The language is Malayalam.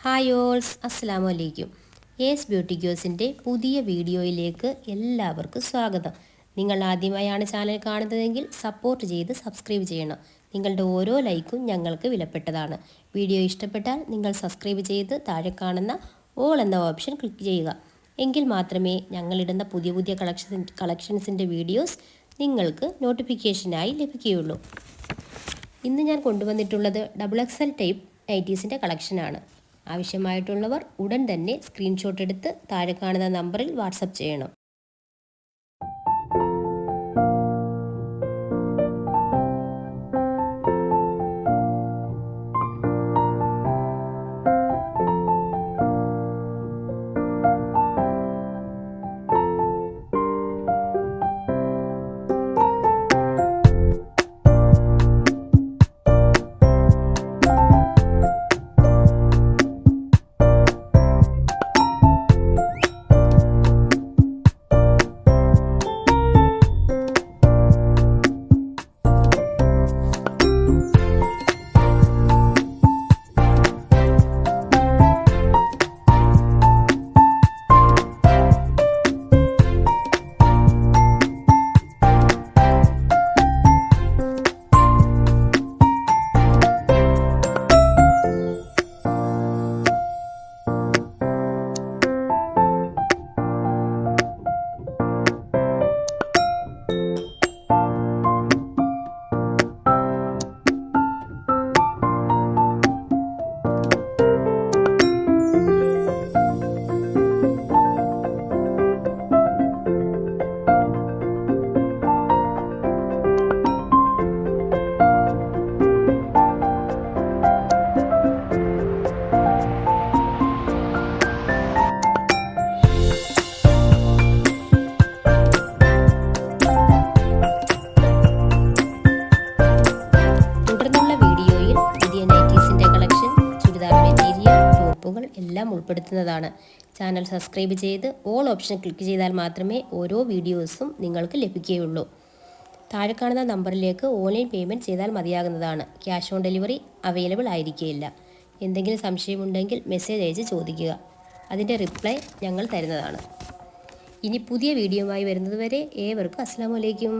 ഹായ് ഓൾസ്, അസ്സലാമു അലൈക്കും. എസ് ബ്യൂട്ടി ഗേഴ്സിൻ്റെ പുതിയ വീഡിയോയിലേക്ക് എല്ലാവർക്കും സ്വാഗതം. നിങ്ങൾ ആദ്യമായാണ് ചാനൽ കാണുന്നതെങ്കിൽ സപ്പോർട്ട് ചെയ്ത് സബ്സ്ക്രൈബ് ചെയ്യണം. നിങ്ങളുടെ ഓരോ ലൈക്കും ഞങ്ങൾക്ക് വിലപ്പെട്ടതാണ്. വീഡിയോ ഇഷ്ടപ്പെട്ടാൽ നിങ്ങൾ സബ്സ്ക്രൈബ് ചെയ്ത് താഴെ കാണുന്ന ഓൾ എന്ന ഓപ്ഷൻ ക്ലിക്ക് ചെയ്യുക. എങ്കിൽ മാത്രമേ ഞങ്ങളിടുന്ന പുതിയ പുതിയ കളക്ഷൻസിൻ്റെ വീഡിയോസ് നിങ്ങൾക്ക് നോട്ടിഫിക്കേഷനായി ലഭിക്കുകയുള്ളൂ. ഇന്ന് ഞാൻ കൊണ്ടുവന്നിട്ടുള്ളത് XXL ടൈപ്പ് നൈറ്റീസിൻ്റെ കളക്ഷനാണ്. ആവശ്യമായിട്ടുള്ളവർ ഉടൻ തന്നെ സ്ക്രീൻഷോട്ട് എടുത്ത് താഴെ കാണുന്ന നമ്പറിൽ വാട്സപ്പ് ചെയ്യണം. എല്ലാം ഉൾപ്പെടുത്തുന്നതാണ്. ചാനൽ സബ്സ്ക്രൈബ് ചെയ്ത് ഓൾ ഓപ്ഷൻ ക്ലിക്ക് ചെയ്താൽ മാത്രമേ ഓരോ വീഡിയോസും നിങ്ങൾക്ക് ലഭിക്കുകയുള്ളൂ. താഴെ കാണുന്ന നമ്പറിലേക്ക് ഓൺലൈൻ പേയ്മെൻറ്റ് ചെയ്താൽ മതിയാകുന്നതാണ്. ക്യാഷ് ഓൺ ഡെലിവറി അവൈലബിൾ ആയിരിക്കുകയില്ല. എന്തെങ്കിലും സംശയമുണ്ടെങ്കിൽ മെസ്സേജ് അയച്ച് ചോദിക്കുക. അതിൻ്റെ റിപ്ലൈ ഞങ്ങൾ തരുന്നതാണ്. ഇനി പുതിയ വീഡിയോയുമായി വരുന്നതുവരെ ഏവർക്കും അസ്സലാമു അലൈക്കും.